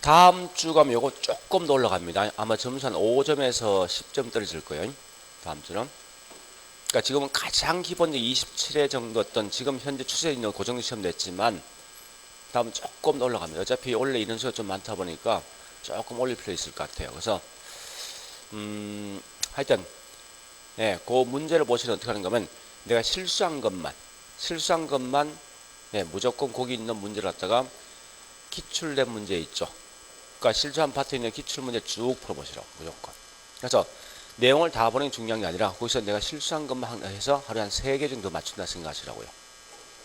다음 주 가면 요거 조금 더 올라갑니다. 아마 점수 한 5점에서 10점 떨어질 거예요. 다음 주는. 그러니까 지금은 가장 기본적 27회 정도였던 지금 현재 추세 있는 고정 시험 냈지만 다음은 조금 더 올라갑니다. 어차피 원래 인원수가 좀 많다 보니까 조금 올릴 필요 있을 것 같아요. 그래서 하여튼 그 문제를 보시면 어떻게 하는 거면 내가 실수한 것만 무조건 거기 있는 문제를 갖다가 기출된 문제 있죠. 그러니까 실수한 파트에 있는 기출 문제 쭉 풀어보시라고 무조건. 그래서 내용을 다 보는 게 중요한 게 아니라 거기서 내가 실수한 것만 해서 하루에 한 3개 정도 맞춘다 생각하시라고요.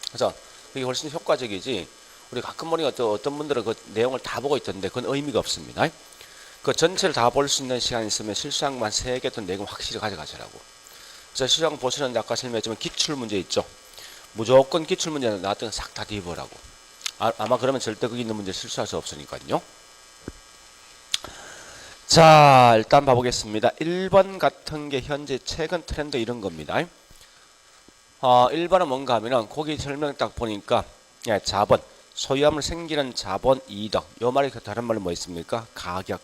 그래서 그게 훨씬 효과적이지. 우리 가끔 보니까 어떤 분들은 그 내용을 다 보고 있던데 그건 의미가 없습니다. 그 전체를 다 볼 수 있는 시간이 있으면 실수한 것만 3개 또 내용 확실히 가져가시라고. 그래서 시장 보시는데 아까 설명했지만 기출 문제 있죠. 무조건 기출 문제는 나왔던 싹 다 뒤보라고. 아마 그러면 절대 거기 있는 문제 실수할 수 없으니까요. 자, 일단 봐보겠습니다. 1번 같은 게 현재 최근 트렌드 이런 겁니다. 1번은 뭔가 하면은 거기 설명 딱 보니까 자본, 소유함을 생기는 자본 이득. 요 말이 다른 말로 뭐 있습니까? 가격.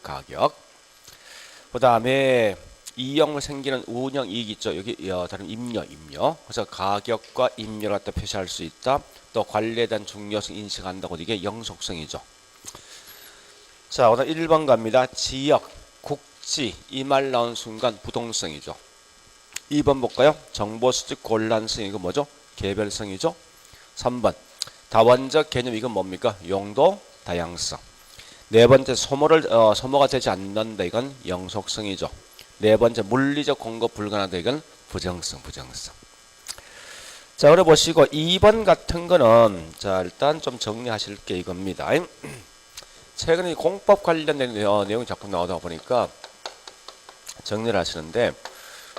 그 다음에 이익을 생기는 운영 이익 있죠. 여기 다른 임료. 그래서 가격과 임료를 갖다 표시할 수 있다. 또 관리에 대한 중요성 인식한다고 이게 영속성이죠. 자, 오늘 1번 갑니다. 지역, 국지 이 말 나온 순간 부동성이죠. 2번 볼까요? 정보 수집 곤란성 이거 뭐죠? 개별성이죠. 3번 다원적 개념 이건 뭡니까? 용도 다양성. 네 번째 소모가 되지 않는다 이건 영속성이죠. 네 번째 물리적 공급 불가능하다 이건 부정성. 자, 그래 보시고 2번 같은 거는 자 일단 좀 정리하실 게 이겁니다. 최근에 공법 관련된 내용이 자꾸 나오다 보니까 정리를 하시는데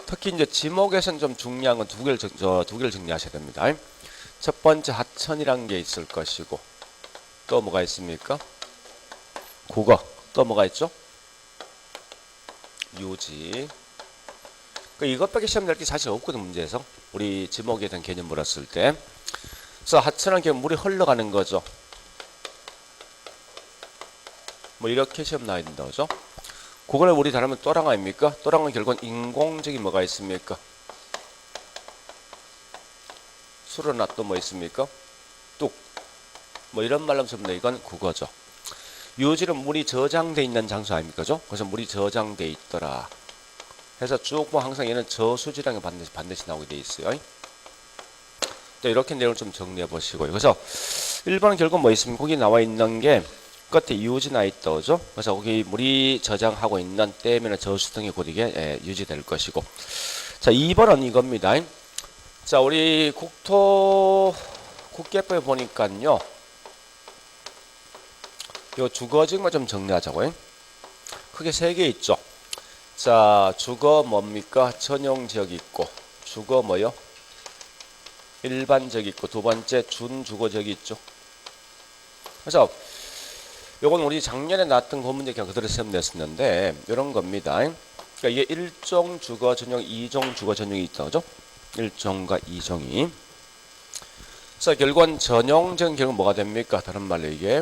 특히 이제 지목에서는 좀 중요한 건 두 개를 정리하셔야 됩니다. 첫 번째 하천이란 게 있을 것이고 또 뭐가 있습니까? 국어. 또 뭐가 있죠? 유지. 이것밖에 시험 낼 게 사실 없거든 문제에서. 우리 지목에 대한 개념 물었을 때. 그래서 하천은 그냥 물이 흘러가는 거죠. 뭐 이렇게 시험 나와야 된다 그죠? 그걸 우리 다르면 또랑 아닙니까? 또랑은 결국은 인공적인 뭐가 있습니까? 수로나 또 뭐 있습니까? 뚝. 뭐 이런 말로 쓰면 이건 국어죠. 유지는 물이 저장돼 있는 장소 아닙니까? 그죠? 그래서 물이 저장돼 있더라. 해서 쭉 뭐 항상 얘는 저수지랑이 반드시 나오게 돼 있어요. 또 이렇게 내용을 좀 정리해 보시고요. 그래서 1번은 결국 뭐 있습니까? 거기 나와 있는 게 끝에 유지나 있다 그죠? 그래서 거기 물이 저장하고 있는 댐이나 저수 등이 곧 이게 유지될 것이고. 자, 2번은 이겁니다. 자, 우리 국계법에 보니까요. 요 주거지역만 좀 정리하자고요. 크게 3개 있죠. 자, 주거 뭡니까? 전용지역 있고, 주거 뭐요? 일반지역 있고, 두 번째 준주거지역이 있죠. 그래서 요건 우리 작년에 나왔던 그 문제 그냥 그대로 시험 냈었는데 이런 겁니다. 그러니까 이게 1종 주거 전용, 2종 주거 전용이 있다 그죠? 1종과 2종이. 그래서 결국은 전용적인 결국 뭐가 됩니까? 다른 말로 이게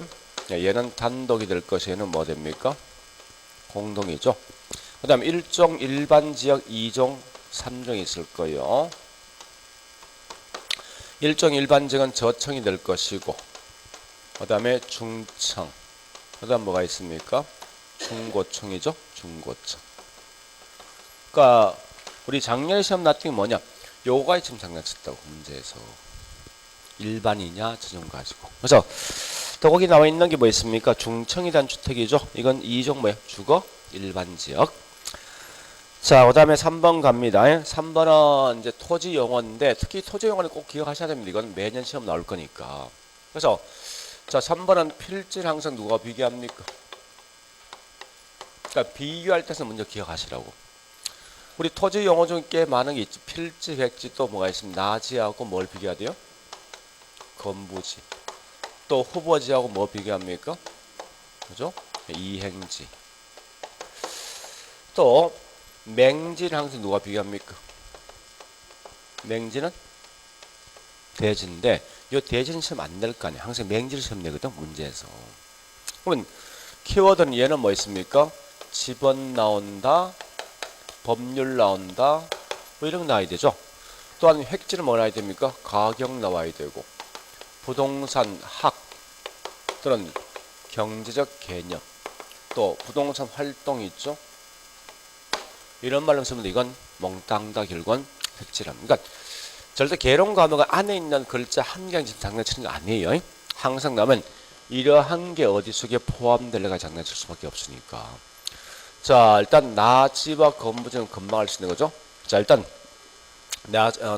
얘는 단독이 될 것이 얘는 뭐 됩니까? 공동이죠. 그 다음에 1종 일반지역, 2종, 3종이 있을 거예요. 1종 일반지역은 저청이 될 것이고 그 다음에 중청, 그 다음 뭐가 있습니까? 중고청이죠. 중고청. 그러니까 우리 작년에 시험 났던 게 뭐냐? 요거가 지금 장난쳤다고 문제에서. 일반이냐 전용 가지고. 그래서 또 거기 나와 있는 게 뭐 있습니까? 중청이 단 주택이죠. 이건 2종 뭐예요? 주거 일반지역. 자, 그 다음에 3번 갑니다. 3번은 이제 토지 용어인데 특히 토지 용어는 꼭 기억하셔야 됩니다. 이건 매년 시험 나올 거니까. 그래서 자, 3번은 필지를 항상 누가 비교합니까? 그러니까 비교할 때는 먼저 기억하시라고. 우리 토지 용어 중에 꽤 많은 게 있지. 필지, 백지 또 뭐가 있습니다. 나지하고 뭘 비교해야 돼요? 건부지. 또 후보지하고 뭐 비교합니까? 그죠? 이행지. 또 맹지를 항상 누가 비교합니까? 맹지는 대지인데 요 대지는 시험 안 낼 거 아니야. 항상 맹지를 시험 내거든 문제에서. 그러면 키워드는 얘는 뭐 있습니까? 지번 나온다, 법률 나온다, 뭐 이런 거 나와야 되죠. 또한 획지는 뭐 나와야 됩니까? 가격 나와야 되고, 부동산 학 또는 경제적 개념, 또 부동산 활동이 있죠. 이런 말로 쓰면 이건 몽땅 다 결국은 획지랍니다. 그러니까 절대 개론 과목 안에 있는 글자 한 개 장난치는 거 아니에요. 항상 나면 이러한 게 어디 속에 포함될래가 장난칠 수밖에 없으니까. 자, 일단 나지와 건부지는 금방 할 수 있는 거죠. 자, 일단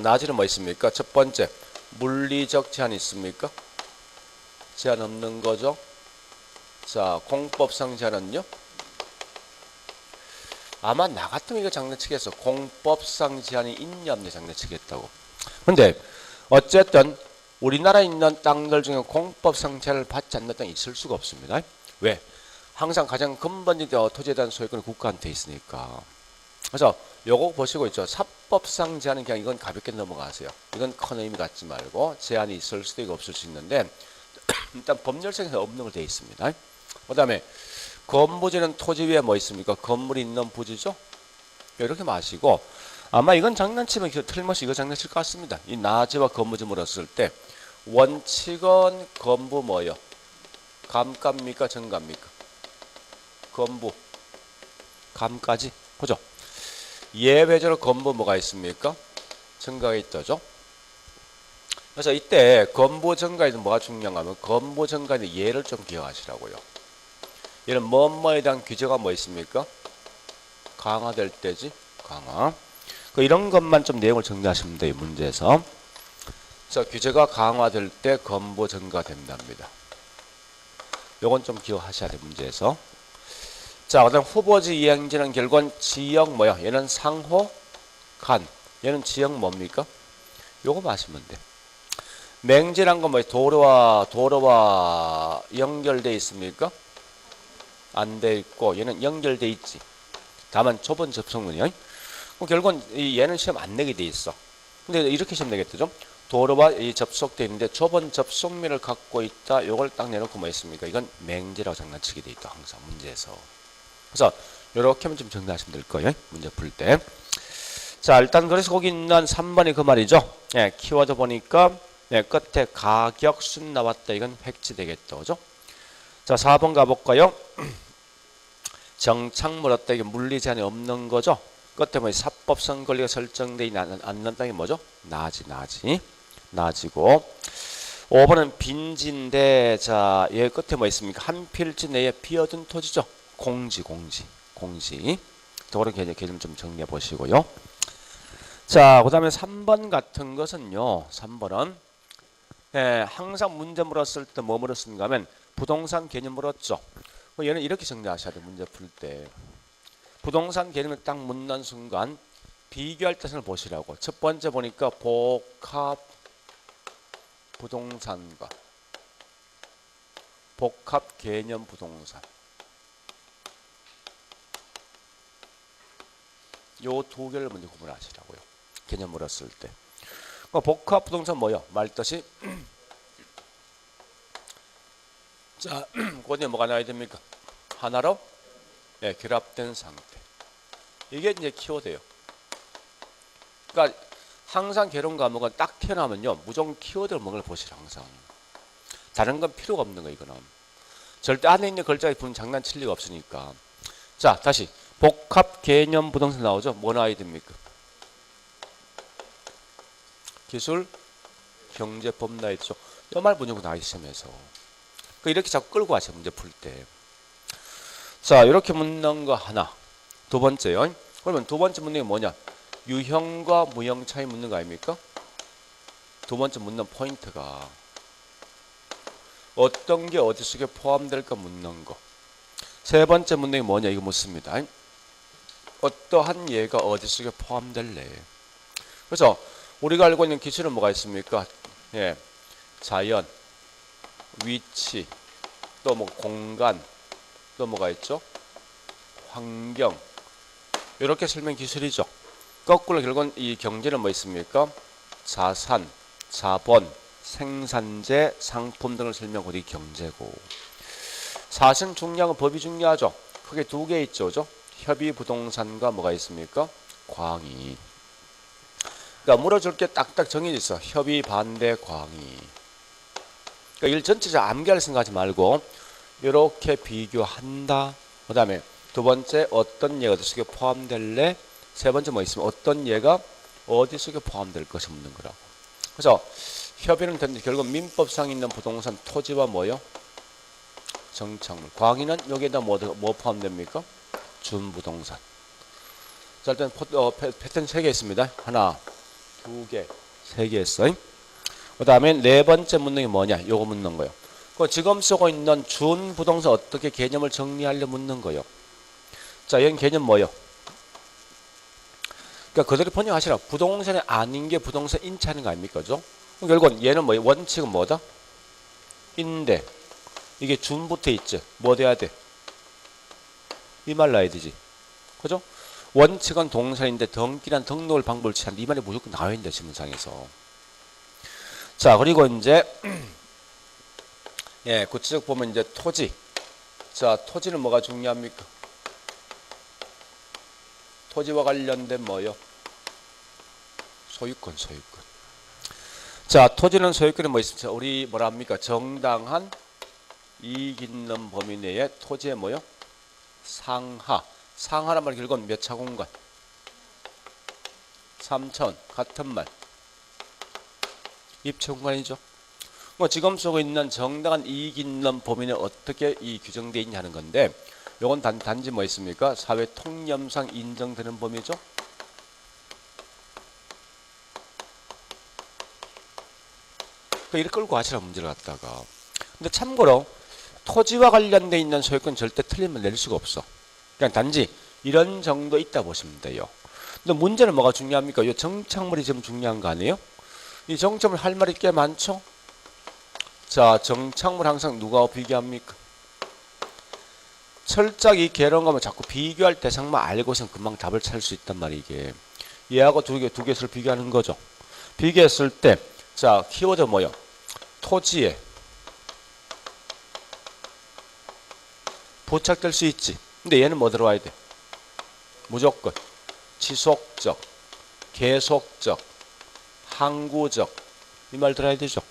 나지는 뭐 있습니까? 첫 번째, 물리적 제한이 있습니까? 제한 없는 거죠. 자, 공법상 제한은요? 아마 나 같으면 이거 장난치겠어. 공법상 제한이 있냐 없냐 장난치겠다고. 근데 어쨌든 우리나라에 있는 땅들 중에 공법상 제한을 받지 않는 땅이 있을 수가 없습니다. 왜? 항상 가장 근본적인 토지에 대한 소유권이 국가한테 있으니까. 그래서 요거 보시고 있죠. 사법상 제한은 그냥 이건 가볍게 넘어가세요. 이건 큰 의미 갖지 말고 제한이 있을 수도 있고 없을 수 있는데 일단 법률상에서 없는 걸 돼 있습니다. 그 다음에 건부지는 토지 위에 뭐 있습니까? 건물이 있는 부지죠. 이렇게 마시고 아마 이건 장난치면 틀림없이 이거 장난칠 것 같습니다. 이 나지와 건부지 물었을 때 원칙은 건부 뭐요? 감가입니까? 정가입니까? 건부 감까지 그죠? 예외적으로 건부 뭐가 있습니까? 정가가 있다죠. 그래서 이때 건부 정가에는 뭐가 중요하냐면 건부 정가의 예를 좀 기억하시라고요. 얘는 뭐뭐에 대한 규제가 뭐 있습니까? 강화될 때지. 강화. 이런 것만 좀 내용을 정리하시면 돼요. 문제에서. 그래서 규제가 강화될 때 건부 증가된답니다. 요건 좀 기억하셔야 돼요. 문제에서. 자, 그다음 후보지 이행지는 결국은 지역 뭐야? 얘는 상호 간. 얘는 지역 뭡니까? 요거 마시면 돼. 맹지란 건 뭐야? 도로와 연결돼 있습니까? 안 돼 있고 얘는 연결돼 있지. 다만 좁은 접속문이요. 결국은 얘는 시험 안 내게 돼 있어. 근데 이렇게 시험 내겠죠. 도로와 이 접속돼 있는데 좁은 접속면을 갖고 있다. 요걸 딱 내놓고 뭐 있습니까? 이건 맹지라고 장난치게 돼 있다. 항상 문제에서. 그래서 요렇게 하면 좀 정리하시면 될 거예요. 문제 풀 때. 자, 일단 그래서 거기 있는 3번이 그 말이죠. 예, 키워드 보니까 예, 끝에 가격 순 나왔다. 이건 획지 되겠다. 그죠? 자, 4번 가볼까요? 정착 물었다. 이게 물리 제한이 없는 거죠. 끝에 뭐 사법상 권리가 설정되어 있는 않는 땅이 뭐죠? 나지고 5번은 빈지인데 자, 얘 끝에 뭐 있습니까? 한 필지 내에 비어둔 토지죠. 공지. 그런 개념 좀 정리해 보시고요. 자, 그 다음에 3번 같은 것은요. 3번은 예, 항상 문제 물었을 때 뭐 물었는가 하면 부동산 개념 물었죠. 얘는 이렇게 정리하셔야 돼요. 문제 풀 때. 부동산 개념을 딱 묻는 순간 비교할 뜻을 보시라고. 첫 번째 보니까 복합 부동산과 복합 개념 부동산. 요 두 개를 먼저 구분하시라고요. 개념 물었을 때. 복합 부동산 뭐요? 말뜻이 자, 거기에 뭐가 나와야 됩니까? 하나로 네, 결합된 상태. 이게 이제 키워드예요. 그러니까 항상 개론 과목은 딱 태어나면요, 무조건 키워드를 뭔가를 보시라 항상. 다른 건 필요가 없는 거예요, 이거는. 절대 안에 있는 글자에 부분 장난칠 리가 없으니까. 자, 다시 복합 개념 부동산 나오죠? 뭐 나와야 됩니까? 기술, 경제법 나와 있죠. 이 말 무조건 나와 있으면서. 이렇게 자꾸 끌고 가세요. 문제 풀 때. 자, 이렇게 묻는 거 하나. 두 번째요. 그러면 두 번째 묻는 게 뭐냐? 유형과 무형 차이 묻는 거 아닙니까? 두 번째 묻는 포인트가 어떤 게 어디 속에 포함될까 묻는 거. 세 번째 묻는 게 뭐냐? 이거 묻습니다. 어떠한 예가 어디 속에 포함될래? 그래서 우리가 알고 있는 기술은 뭐가 있습니까? 예, 자연, 위치, 또 뭐 공간, 또 뭐가 있죠? 환경. 이렇게 설명 기술이죠. 거꾸로 결국은 이 경제는 뭐 있습니까? 자산, 자본, 생산재, 상품 등을 설명하고 이 경제고. 사실은 중요한 건 법이 중요하죠. 크게 두 개 있죠. 그죠? 협의 부동산과 뭐가 있습니까? 광의. 그러니까 물어줄 게 딱딱 정해져 있어. 협의, 반대, 광의. 그러니까 일 전체적으로 암기할 생각하지 말고 이렇게 비교한다. 그 다음에 두 번째 어떤 예가 어디 속에 포함될래? 세 번째 뭐 있으면 어떤 예가 어디 속에 포함될 것이 묻는 거라고. 그래서 협의는 됐는데 결국 민법상 있는 부동산 토지와 뭐요? 정착물. 광의는 여기에다 뭐 포함됩니까? 준부동산. 자, 일단 패턴 3개 있습니다. 하나, 두 개, 세 개 했어요. 그 다음에 네 번째 묻는 게 뭐냐? 요거 묻는 거예요. 그 지금 쓰고 있는 준부동산 어떻게 개념을 정리하려 묻는 거예요. 자, 여기 개념 뭐예요? 그러니까 그대로 번역하시라. 부동산이 아닌 게 부동산 인차하는 거 아닙니까? 그죠? 결국은 얘는 뭐예요? 원칙은 뭐다? 인데. 이게 준부터 있지. 뭐 돼야 돼? 이 말 나야 되지. 그죠? 원칙은 동산인데 등기란 등록을 방법을 취한 이 말이 무조건 나와야 된다. 신문상에서. 자, 그리고 이제 예, 구체적 보면 이제 토지. 자, 토지는 뭐가 중요합니까? 토지와 관련된 뭐요? 소유권, 소유권. 자, 토지는 소유권이 뭐 있습니까? 우리 뭐라 합니까? 정당한 이익 있는 범위 내에 토지의 뭐요? 상하. 상하란 말 결국은 몇 차 공간? 3차원. 같은 말. 입체 공간이죠. 뭐 지금 쓰고 있는 정당한 이익 있는 범위 내에 어떻게 이 규정되어 있냐 하는 건데 요건 단지 뭐 있습니까? 사회 통념상 인정되는 범위죠. 그러니까 이렇게 끌고 가시라 문제를 갖다가. 근데 참고로 토지와 관련돼 있는 소유권 절대 틀리면 낼 수가 없어. 그냥 단지 이런 정도 있다 보시면 돼요. 근데 문제는 뭐가 중요합니까? 이 정착물이 좀 중요한 거 아니에요? 이 정착물 할 말이 꽤 많죠? 자, 정착물 항상 누가 비교합니까? 철저히 이 개론가면 자꾸 비교할 대상만 알고선 금방 답을 찾을 수 있단 말이에요, 이게. 얘하고 두 개수를 비교하는 거죠. 비교했을 때, 자, 키워드 뭐요? 토지에 부착될 수 있지. 근데 얘는 뭐 들어와야 돼? 무조건 지속적, 계속적, 항구적 이 말 들어야 되죠.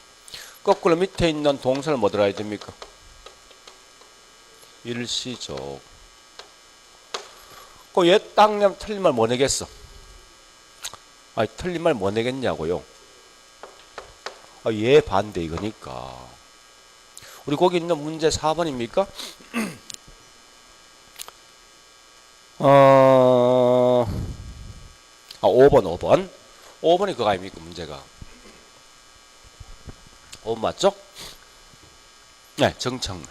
거꾸로 밑에 있는 동사를 뭐 들어야 됩니까? 일시적. 그 얘 딱 내면 틀린 말 뭐 내겠어? 아니 틀린 말 뭐 내겠냐고요? 얘 반대 이거니까. 우리 거기 있는 문제 4번입니까? 5번. 5번이 그거 아닙니까, 문제가? 5번 맞죠? 네, 정착물.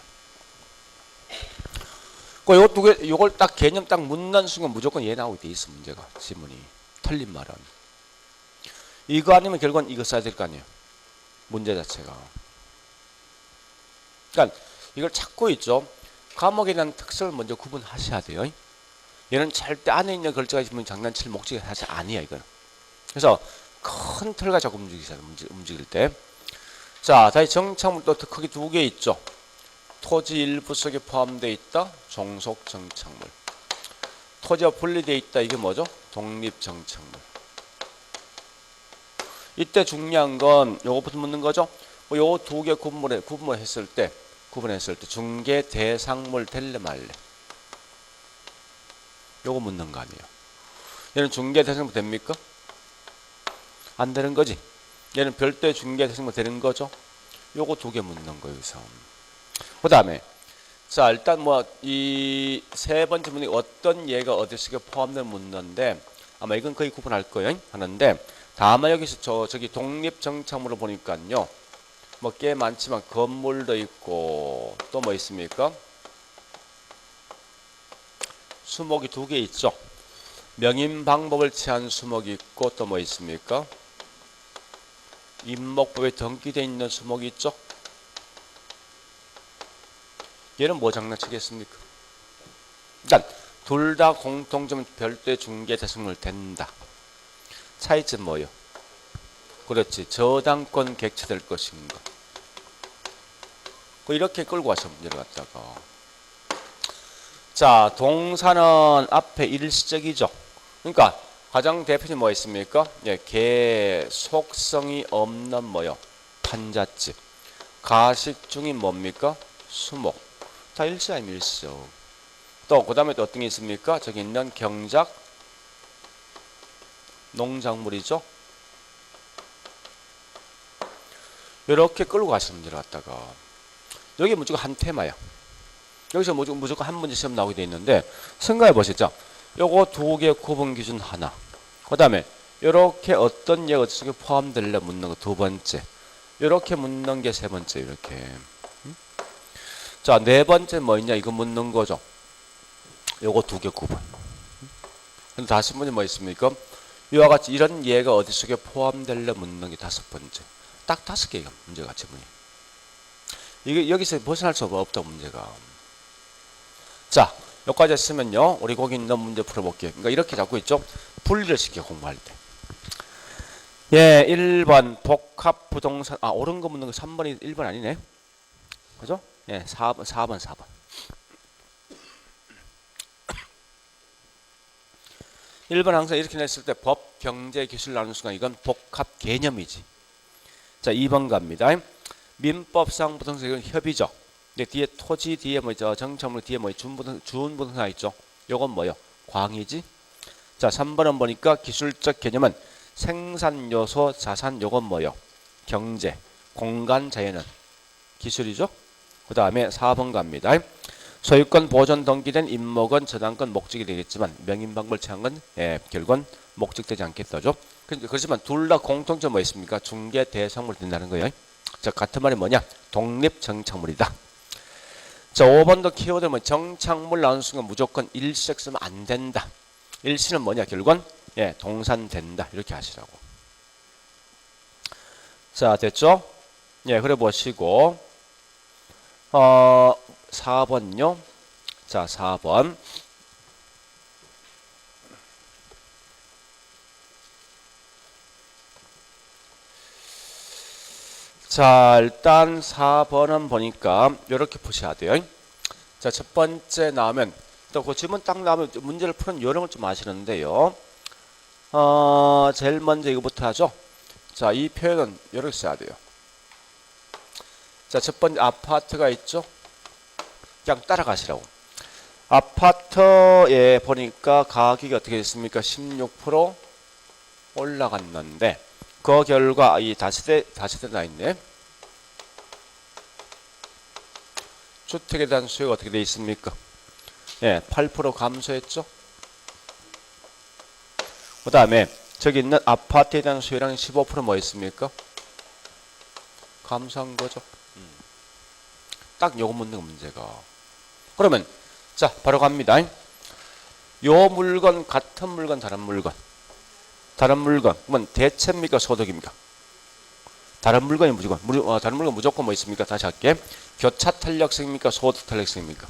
요걸 딱 개념 딱 묻는 순간 무조건 얘 나오게 돼 있어, 문제가. 지문이. 틀린 말은. 이거 아니면 결국은 이거 써야 될 거 아니에요. 문제 자체가. 그러니까 이걸 찾고 있죠. 과목에 대한 특성을 먼저 구분하셔야 돼요. 얘는 절대 안에 있는 글자가 있으면 장난칠 목적이 사실 아니야, 이거는. 그래서 큰 틀과 자꾸 움직일 때. 자, 다시 정착물 또 크게 두 개 있죠. 토지 일부 속에 포함되어 있다. 종속 정착물. 토지와 분리되어 있다. 이게 뭐죠? 독립 정착물. 이때 중요한 건 요거부터 묻는 거죠. 요 두 개 구분했을 때 중개 대상물 될래 말래. 요거 묻는 거 아니에요. 얘는 중개 대상물 됩니까? 안 되는 거지. 얘는 별도의 중개 대상물 되는 거죠. 요거 두 개 묻는 거예요, 여기서. 그 다음에 자, 일단 뭐 이 세 번째 문제 어떤 예가 어디 속에 포함된 묻는데 아마 이건 거의 구분할 거예요. 하는데 다만 여기서 저기 독립 정착물을 보니까요. 뭐 꽤 많지만 건물도 있고 또 뭐 있습니까? 수목이 두 개 있죠. 명인 방법을 취한 수목이 있고 또 뭐 있습니까? 임목법에 등기되어 있는 수목이 있죠. 얘는 뭐 장난치겠습니까? 일단 둘 다 공통점 별도의 중개 대상물 된다. 차이점 뭐요? 그렇지. 저당권 객체될 것인가. 이렇게 끌고 와서 문제를 갖다가 자, 동사는 앞에 일시적이죠. 그러니까 가장 대표적인 뭐 있습니까? 예, 계속성이 없는 뭐요? 판잣집. 가식 중인 뭡니까? 수목. 다 일시 아니면 일시죠. 또 그 다음에 또 어떤 게 있습니까? 저기 있는 경작 농작물이죠. 이렇게 끌고 가시는 문제를 갖다가 여기 무조건 한 테마야. 여기서 무조건 한 문제 시험 나오게 돼 있는데 생각해 보시죠. 요거 두 개 구분 기준 하나. 그 다음에 이렇게 어떤 예가 속에 포함될래 묻는 거 두 번째. 이렇게 묻는 게 세 번째. 이렇게. 자, 네 번째 뭐 있냐 이거 묻는 거죠. 요거 두 개 구분. 근데 다섯 번째 뭐 있습니까? 이와 같이 이런 예가 어디 속에 포함될래 묻는 게 다섯 번째. 딱 다섯 개가 문제가 지문이. 이게 여기서 벗어날 수 없다 문제가. 자, 여기까지 했으면요. 우리 거기 있는 문제 풀어볼게요. 그러니까 이렇게 잡고 있죠. 분리를 시켜 공부할 때. 예, 1번 복합 부동산. 아, 옳은 거 묻는 거 3번이 1번 아니네. 그죠? 예, 4번. 1번 항상 이렇게 냈을 때 법, 경제, 기술 나누는 순간 이건 복합 개념이지. 자, 2번 갑니다. 민법상 부동산 이건 협의죠. 근데 뒤에 토지 뒤에 뭐죠? 정착물 뒤에 뭐 주운 부동산 있죠. 요건 뭐요? 광이지. 자, 3번은 보니까 기술적 개념은 생산 요소, 자산 요건 뭐요? 경제, 공간 자연은 기술이죠. 그 다음에 4번 갑니다. 소유권 보존 등기된 임목은 저당권 목적이 되겠지만 명인방법을 취한 건 결국은 목적되지 않겠다죠. 그렇지만 둘 다 공통점 뭐 있습니까? 중개 대상물이 된다는 거예요. 자, 같은 말이 뭐냐? 독립 정착물이다. 자, 5번도 키워드 뭐 정착물 나오는 순간 무조건 일시적 쓰면 안 된다. 일시는 뭐냐? 결국은 동산된다. 이렇게 하시라고. 자, 됐죠? 예, 그래 보시고 4번요. 자, 4번. 자, 일단 4번은 보니까 이렇게 보셔야 돼요. 자, 첫 번째 나오면 또 그 질문 딱 나오면 문제를 푸는 요령을 좀 아시는데요. 제일 먼저 이거부터 하죠. 자, 이 표현은 이렇게 써야 돼요. 자, 첫 번째 아파트가 있죠. 그냥 따라가시라고. 아파트에 보니까 가격이 어떻게 됐습니까? 16% 올라갔는데 그 결과 이 다시대 나 있네. 주택에 대한 수요가 어떻게 되어 있습니까? 8% 감소했죠. 그 다음에 저기 있는 아파트에 대한 수요량 15% 뭐 있습니까? 감소한 거죠. 딱 요거 묻는 거 문제가. 그러면 자, 바로 갑니다. 요 물건 같은 물건 다른 물건. 다른 물건 그러면 대체입니까 소득입니까? 다른 물건이 다른 물건 무조건 뭐 있습니까? 다시 할게. 교차 탄력성입니까? 소득 탄력성입니까?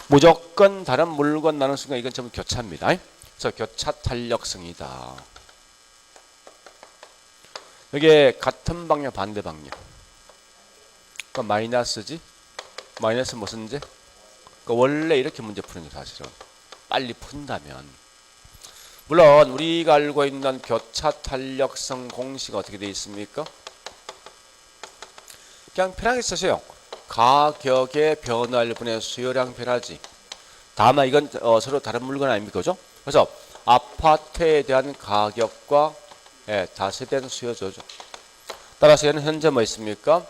무조건 다른 물건 나누는 순간 이건 전부 교차입니다. 그래서 교차 탄력성이다. 이게 같은 방향 반대 방향. 그러니까 마이너스지. 마이너스 무슨 문제? 그러니까 원래 이렇게 문제 푸는 게 사실은 빨리 푼다면. 물론 우리가 알고 있는 교차 탄력성 공식은 어떻게 되어 있습니까? 그냥 편하게 쓰세요. 가격의 변화를 분해 수요량 변화지. 다만 이건 서로 다른 물건 아닙니까? 그죠? 그래서 아파트에 대한 가격과 다시된 수요죠. 따라서 얘는 현재 뭐 있습니까?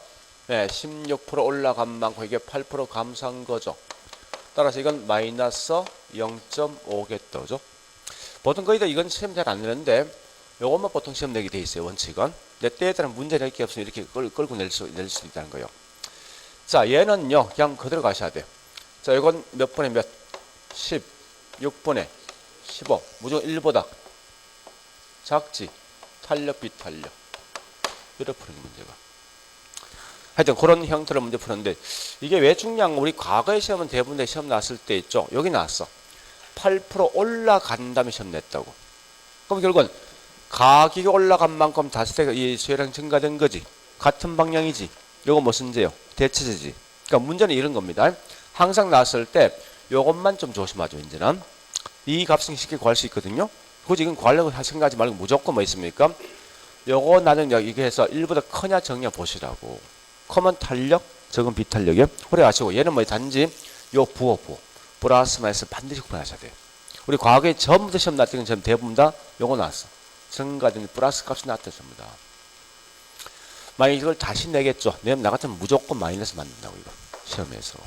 16% 올라간 만큼 이게 8% 감소한 거죠. 따라서 이건 마이너스 0.5겠죠. 보통 거의 다 이건 시험 잘 안 내는데 요것만 보통 시험 내게 돼 있어요. 원칙은. 근데 때에 따라 문제 낼 게 없으면 이렇게 끌고 낼 수 있다는 거예요. 자, 얘는요 그냥 그대로 가셔야 돼요. 자, 이건 몇 분의 몇? 10, 6분의 15. 무조건 1보다 작지. 탄력 비탄력. 이렇게 푸는 문제가. 하여튼 그런 형태로 문제 푸는데 이게 왜 중요한 거? 우리 과거의 시험은 대부분 시험 나왔을 때 있죠. 여기 나왔어. 8% 올라간 다음에 시험 냈다고. 그럼 결국은 가격이 올라간 만큼 다시대가 이 수요량 증가된 거지. 같은 방향이지. 이거 무슨 제요? 대체제지. 그러니까 문제는 이런 겁니다. 항상 나왔을 때 요것만 좀 조심하죠. 이제는 이 값은 쉽게 구할 수 있거든요. 굳이 이건 구하려고 생각하지 말고 무조건 뭐 있습니까? 요거 나는 이게 해서 1보다 크냐 적냐 보시라고. 커면 탄력, 적은 비탄력이요. 그래 아시고 얘는 뭐 단지 요 부호 플러스 마이너스 반드시 구분하셔야 돼요. 우리 과거에 전부 다 시험 났던 건 대부분 다 요거 나왔어. 증가된 플러스 값이 나왔다 전부 다. 만약 이걸 다시 내겠죠. 내면 나 같으면 무조건 마이너스 만든다고 이거 시험에서.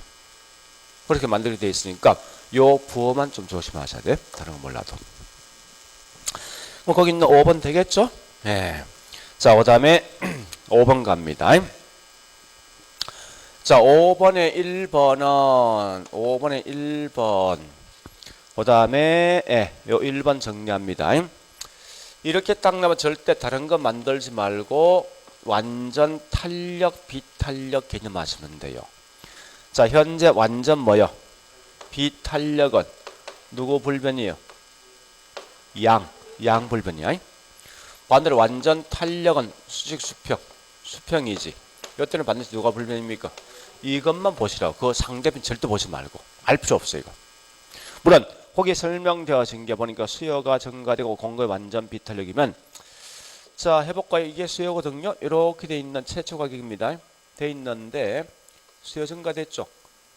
그렇게 만들게 돼 있으니까 요 부호만 좀 조심하셔야 돼. 다른 건 몰라도. 뭐 거기 있는 5번 되겠죠? 네. 자, 그 다음에 5번 갑니다. 자, 5번에 1번. 그 다음에, 요 1번 정리합니다. 이렇게 딱 나면 절대 다른 거 만들지 말고 완전 탄력, 비탄력 개념 하시면 돼요. 자, 현재 완전 뭐요? 비탄력은 누구 불변이에요? 양 불변이야. 반대로 완전 탄력은 수직 수평이지. 이때는 반드시 누가 불변입니까? 이것만 보시라고. 그 상대편 절대 보지 말고. 알 필요 없어요, 이거. 물론 거기에 설명되어진 게 보니까 수요가 증가되고 공급이 완전 비탄력이면 자, 해볼까요? 이게 수요거든요. 이렇게 돼 있는 최초 가격입니다. 돼 있는데 수요 증가됐죠.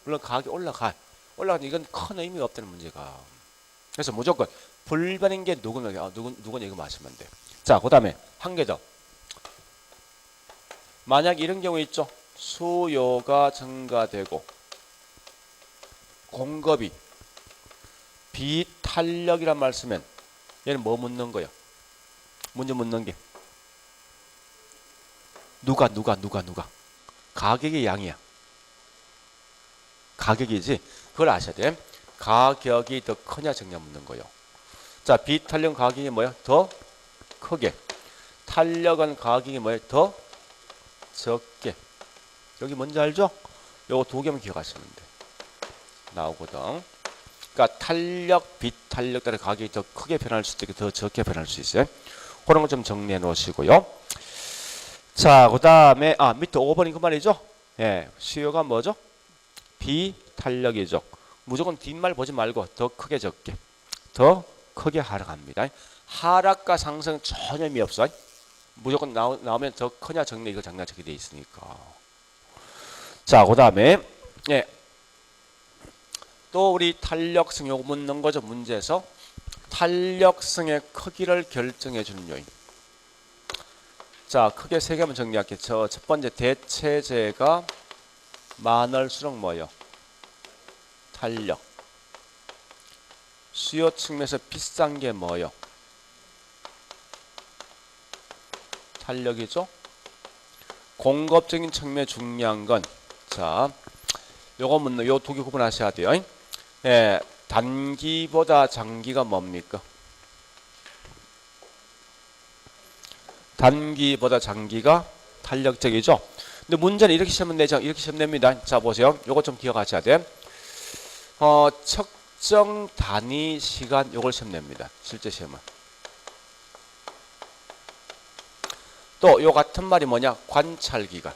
물론 가격이 올라가는 이건 큰 의미가 없다는 문제가. 그래서 무조건 불변인 게 누구냐 이거 마시면 돼. 자, 그 다음에 한 개 더. 만약 이런 경우 있죠. 수요가 증가되고 공급이 비탄력이란 말 쓰면 얘는 뭐 묻는 거야? 문제 묻는 게 누가 가격의 양이야. 가격이지. 그걸 아셔야 돼. 가격이 더 크냐 적냐 묻는 거요. 자, 비탄력 가격이 뭐야? 더 크게. 탄력은 가격이 뭐야? 더 적게. 여기 뭔지 알죠? 요거 두 개만 기억하시면 돼. 나오거든. 그러니까 탄력, 비탄력 따라 가격이 더 크게 변할 수도 있고 더 적게 변할 수 있어요. 그런 거 좀 정리해 놓으시고요. 자, 그 다음에 밑에 5번이 그 말이죠. 예, 수요가 뭐죠? 비탄력이죠. 무조건 뒷말 보지 말고 더 크게 적게. 더 크게 하락합니다. 하락과 상승 전혀 의미 없어. 무조건 나오면 더 크냐 적냐 이거 장난치게 돼 있으니까. 자, 그 다음에 또 우리 탄력성 요거 묻는 거죠. 문제에서 탄력성의 크기를 결정해 주는 요인. 자, 크게 세 개만 정리할게요. 첫 번째 대체재가 많을수록 뭐요? 탄력. 수요 측면에서 비싼 게 뭐요? 탄력이죠. 공급적인 측면에 중요한 건 자, 요거 묻는 요 두 개 구분하셔야 돼요. 예, 단기보다 장기가 뭡니까? 단기보다 장기가 탄력적이죠. 근데 문제는 이렇게 시험 내죠. 이렇게 시험 냅니다. 자, 보세요. 요거 좀 기억하셔야 돼. 측정 단위 시간 요걸 시험 냅니다. 실제 시험은. 또 요 같은 말이 뭐냐? 관찰 기간.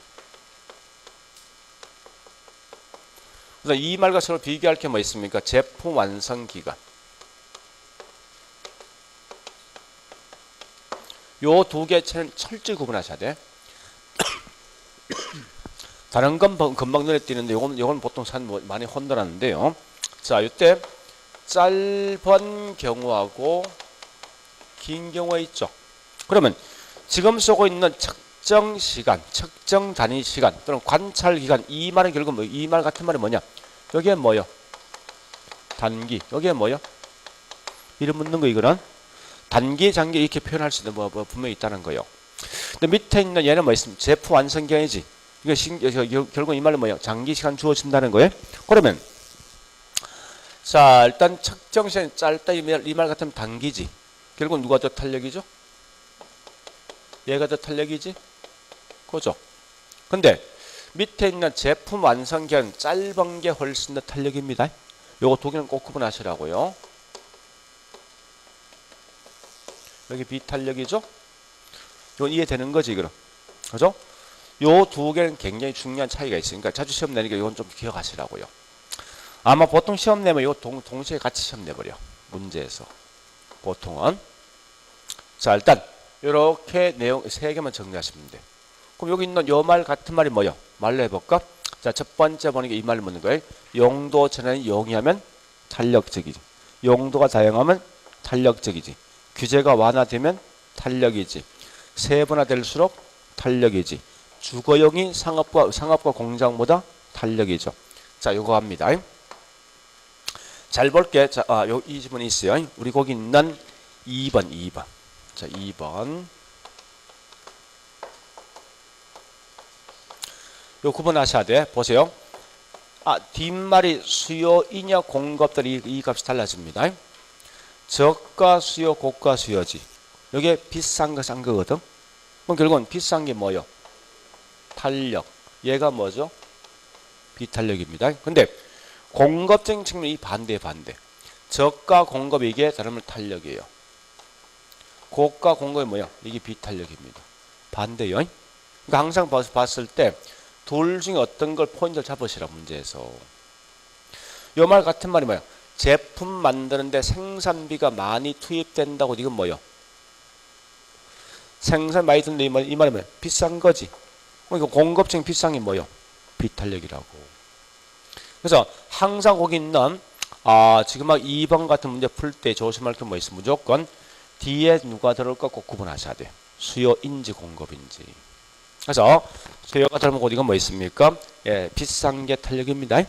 그래서 이 말과 서로 비교할 게 뭐 있습니까? 제품 완성 기간. 요 두 개는 철저히 구분하셔야 돼. 다른 건 금방 눈에 띄는데 요건 보통 많이 혼돈하는데요. 자, 이때 짧은 경우하고 긴 경우가 있죠. 그러면 지금 쓰고 있는 측정 시간, 측정 단위 시간 또는 관찰 기간 이 말은 결국 뭐, 이 말 같은 말이 뭐냐? 여기에 뭐요? 단기. 여기에 뭐요? 이름 묻는 거 이거는 단기, 장기 이렇게 표현할 수 있는 뭐 분명히 있다는 거예요. 근데 밑에 있는 얘는 뭐 있습니까? 제품 완성 기간이지. 이거 결국 이 말은 뭐예요? 장기 시간 주어진다는 거예요. 그러면 자, 일단 측정 시간이 짧다 이 말 같으면 단기지. 결국 누가 더 탄력이죠? 얘가 더 탄력이지? 그죠? 근데 밑에 있는 제품 완성 기간 짧은 게 훨씬 더 탄력입니다. 요거 두 개는 꼭 구분하시라고요. 여기 비탄력이죠? 이건 이해되는 거지, 그럼. 그죠? 요 두 개는 굉장히 중요한 차이가 있으니까 자주 시험 내니까 이건 좀 기억하시라고요. 아마 보통 시험 내면 이거 동시에 같이 시험 내버려. 문제에서. 보통은. 자, 일단 이렇게 내용 3개만 정리하시면 돼. 그럼 여기 있는 요 말 같은 말이 뭐요? 말로 해볼까? 자, 첫 번째 보니까 이 말을 묻는 거예요. 용도 전환이 용이하면 탄력적이지. 용도가 다양하면 탄력적이지. 규제가 완화되면 탄력이지. 세분화될수록 탄력이지. 주거용이 상업과 공장보다 탄력이죠. 자, 요거 합니다. 잘 볼게. 자, 이 지문이 있어요. 우리 거기 있는 2번. 자, 2번. 요 구분하셔야 돼. 보세요. 뒷말이 수요이냐 공급들이 이 값이 달라집니다. 저가 수요, 고가 수요지. 여기에 비싼 거 싼 거거든. 그럼 결국은 비싼 게 뭐요? 탄력. 얘가 뭐죠? 비탄력입니다. 근데 공급적인 측면 이 반대. 저가 공급이 이게 다른 말 탄력이에요. 고가 공급이 뭐야? 이게 비탄력입니다. 반대요. 그러니까 항상 봤을 때 둘 중에 어떤 걸 포인트를 잡으시라 문제에서. 요 말 같은 말이 뭐야? 제품 만드는데 생산비가 많이 투입된다고 이건 뭐요? 생산 많이 드는데 이 말이 뭐야? 비싼 거지. 그러니까 공급적인 비싼 게 뭐요? 비탄력이라고. 그래서 항상 거기 있는 지금 막 2번 같은 문제 풀 때 조심할 게 뭐 있어? 무조건 뒤에 누가 들어올까 꼭 구분하셔야 돼. 수요인지 공급인지. 그래서 수요가 들어오면 이건 뭐 있습니까? 예, 비싼 게 탄력입니다.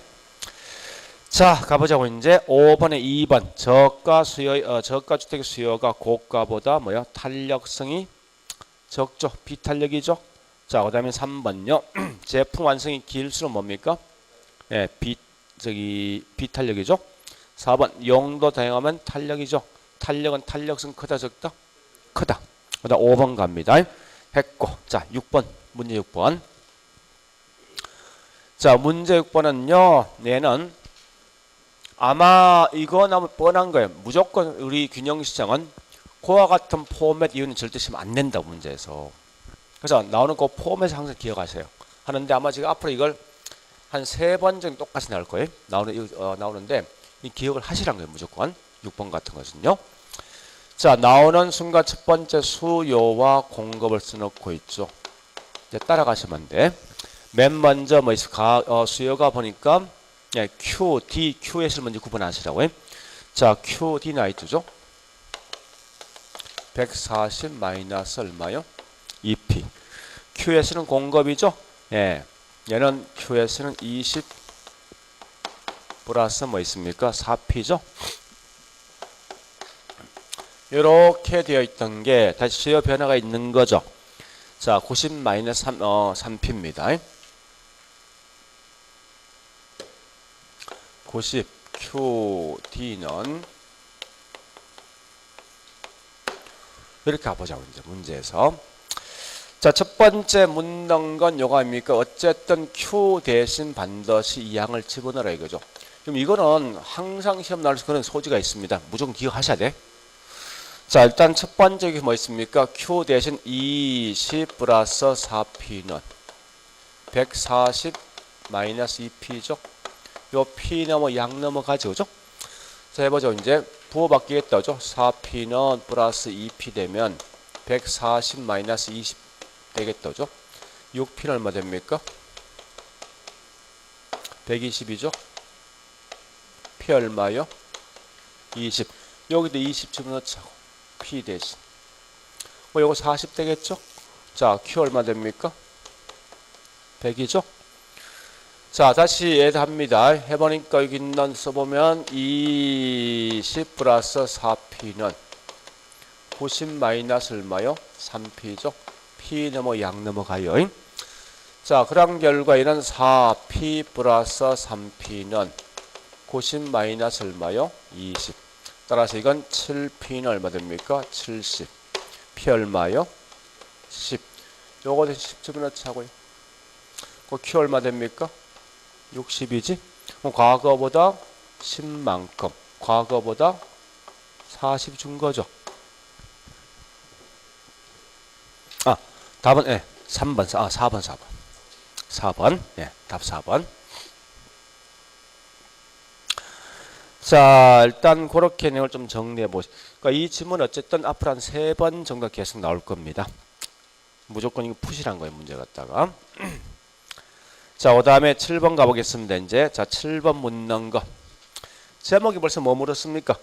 자, 가보자고. 이제 5번에 2번 저가 주택 수요가 고가보다 뭐야? 탄력성이 적죠. 비탄력이죠. 자, 그다음에 3번요. 제품 완성이 길수록 뭡니까? 예, 비탄력이죠. 4번 용도 다양하면 탄력이죠. 탄력은 탄력성 크다 적다? 크다. 그다음 5번 갑니다. 했고. 자, 6번. 문제 6번. 자, 문제 6번은요. 얘는 아마 이거 나면 뻔한 거예요. 무조건 우리 균형시장은 그와 같은 포맷 이유는 절대 쓰면 안 된다 문제에서. 그래서 나오는 그 포맷을 항상 기억하세요. 하는데 아마 지금 앞으로 이걸 한 3번 정도 똑같이 나올 거예요. 나오는데 이 기억을 하시란 거예요. 무조건 6번 같은 것은요. 자, 나오는 순간 첫 번째 수요와 공급을 써놓고 있죠. 이제 따라가시면 돼. 맨 먼저 뭐 있어? 수요가 보니까 예, Q, D, Q에서 먼저 구분하시라고요. 자, Q, D 나이트죠. 140 마이너스 얼마요? 2P. QS는 공급이죠. 예, 얘는 QS는 20 플러스 뭐 있습니까? 4P죠. 이렇게 되어 있던 게 다시 수요 변화가 있는 거죠. 자, 90 마이너스 3P입니다. 90 QD는 이렇게 가보자고 이제 문제에서. 자, 첫 번째 묻는 건 요거 아닙니까? 어쨌든 Q 대신 반드시 이 양을 집어넣으라 이거죠. 그럼 이거는 항상 시험 나올 그런 소지가 있습니다. 무조건 기억하셔야 돼. 자, 일단 첫 번째 게 뭐 있습니까? Q 대신 20 플러스 4P는 140 마이너스 2P죠. 요 P 넘어 양 넘어가죠. 그죠? 자, 해보죠. 이제 부호바뀌겠다. 죠 4P는 플러스 2P 되면 140 마이너스 20 되겠다. 죠 6P는 얼마 됩니까? 120이죠. P 얼마요? 20. 여기도 20 집어넣자고. P 대신. 뭐 요거 40 되겠죠? 자, Q 얼마 됩니까? 100이죠? 자, 다시 합니다. 해보니까 여기 있는 써보면 20 플러스 4P는 90 마이너스 얼마요? 3P죠? P 넘어 양 넘어가요. 자, 그런 결과 이는 4P 플러스 3P는 90 마이너스 얼마요? 20. 따라서 이건 7P는 얼마 됩니까? 70. P 얼마요? 10. 요거 대신 10 집어넣자고요. 그 Q 얼마 됩니까? 60이지? 그럼 과거보다 10만큼, 과거보다 40 준 거죠. 답은 3번, 4번. 4번. 예, 답 4번. 자, 일단 그렇게 내용을 좀 정리해 보시죠. 그러니까 이 지문 어쨌든 앞으로 한 3번 정도 계속 나올 겁니다. 무조건 이거 푸시란 거예요, 문제 갖다가. 자, 그 다음에 7번 가보겠습니다. 이제 자, 7번 묻는 거. 제목이 벌써 뭐 물었습니까?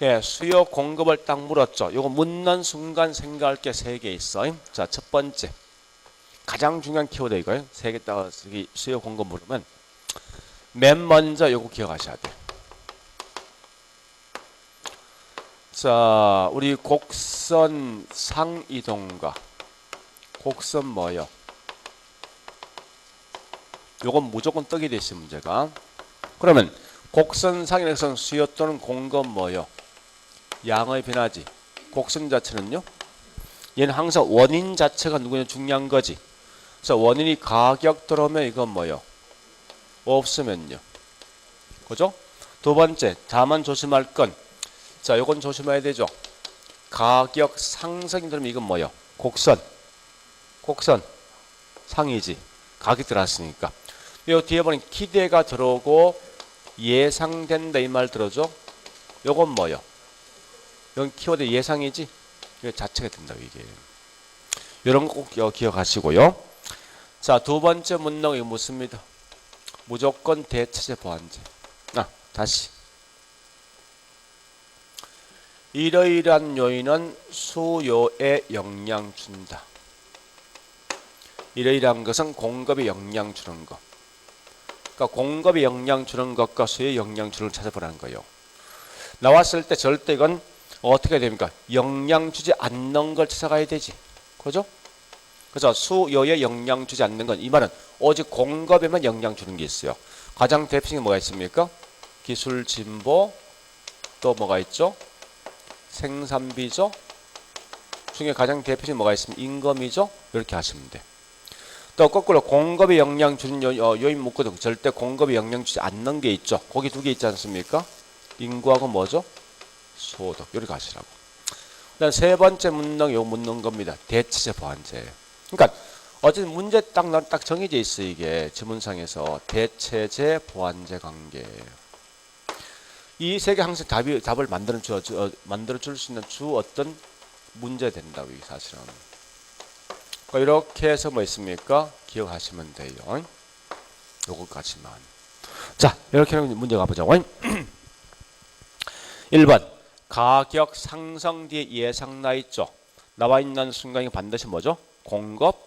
예, 수요 공급을 딱 물었죠. 요거 묻는 순간 생각할 게 3개 있어. 자, 첫 번째. 가장 중요한 키워드 이거예요. 3개 딱 수요 공급 물으면 맨 먼저 요거 기억하셔야 돼요. 자, 우리 곡선 상이동과 곡선 뭐요? 요건 무조건 떡이 되시 문제가. 그러면 곡선 상에서 수요 또는 공급 뭐요? 양의 변화지. 곡선 자체는요? 얘는 항상 원인 자체가 누구냐 중요한 거지. 그래서 원인이 가격 들어오면 이건 뭐요? 없으면요. 그죠? 두 번째, 다만 조심할 건. 자, 요건 조심해야 되죠. 가격 상승이 들어오면 이건 뭐요? 곡선 상이지. 가격 들어왔으니까. 요 뒤에 보니 기대가 들어오고 예상된다 이 말 들어줘. 요건 뭐요? 여기 키워드 예상이지. 이거 자체가 된다고 이게. 이런 거 꼭 기억하시고요. 자, 두 번째 문항이 묻습니다. 무조건 대체제 보완제. 다시. 이러이러한 요인은 수요에 영향 준다. 이러이러한 것은 공급에 영향 주는 것. 그러니까 공급에 영향 주는 것과 수요에 영향 주는 걸 찾아보라는 거예요. 나왔을 때 절대 이건 어떻게 됩니까? 영향 주지 않는 걸 찾아가야 되지. 그죠? 그래서 수요에 영향 주지 않는 건 이 말은 오직 공급에만 영향 주는 게 있어요. 가장 대표적인 뭐가 있습니까? 기술 진보, 또 뭐가 있죠? 생산비죠? 중에 가장 대표적인 뭐가 있습니까? 임금이죠? 이렇게 하시면 돼. 또 거꾸로 공급에 영향 주는 요인 묶거든. 절대 공급에 영향 주지 않는 게 있죠. 거기 두 개 있지 않습니까? 인구하고 뭐죠? 소득. 이렇게 하시라고. 그다음 세 번째 문항 요 묻는 겁니다. 대체제 보완제. 그러니까 어쨌든 문제 딱 정해져 있어 이게 지문상에서 대체제 보완제 관계. 이 세 개 항상 답을 만들어 줄 수 있는 주 어떤 문제 된다고 이게 사실은. 그러니까 이렇게 해서 뭐 있습니까? 기억하시면 돼요. 요거까지만. 자, 이렇게 하면 문제 가보자. 1번 가격 상승 뒤에 예상 나 있죠. 나와 있는 순간이 반드시 뭐죠? 공급.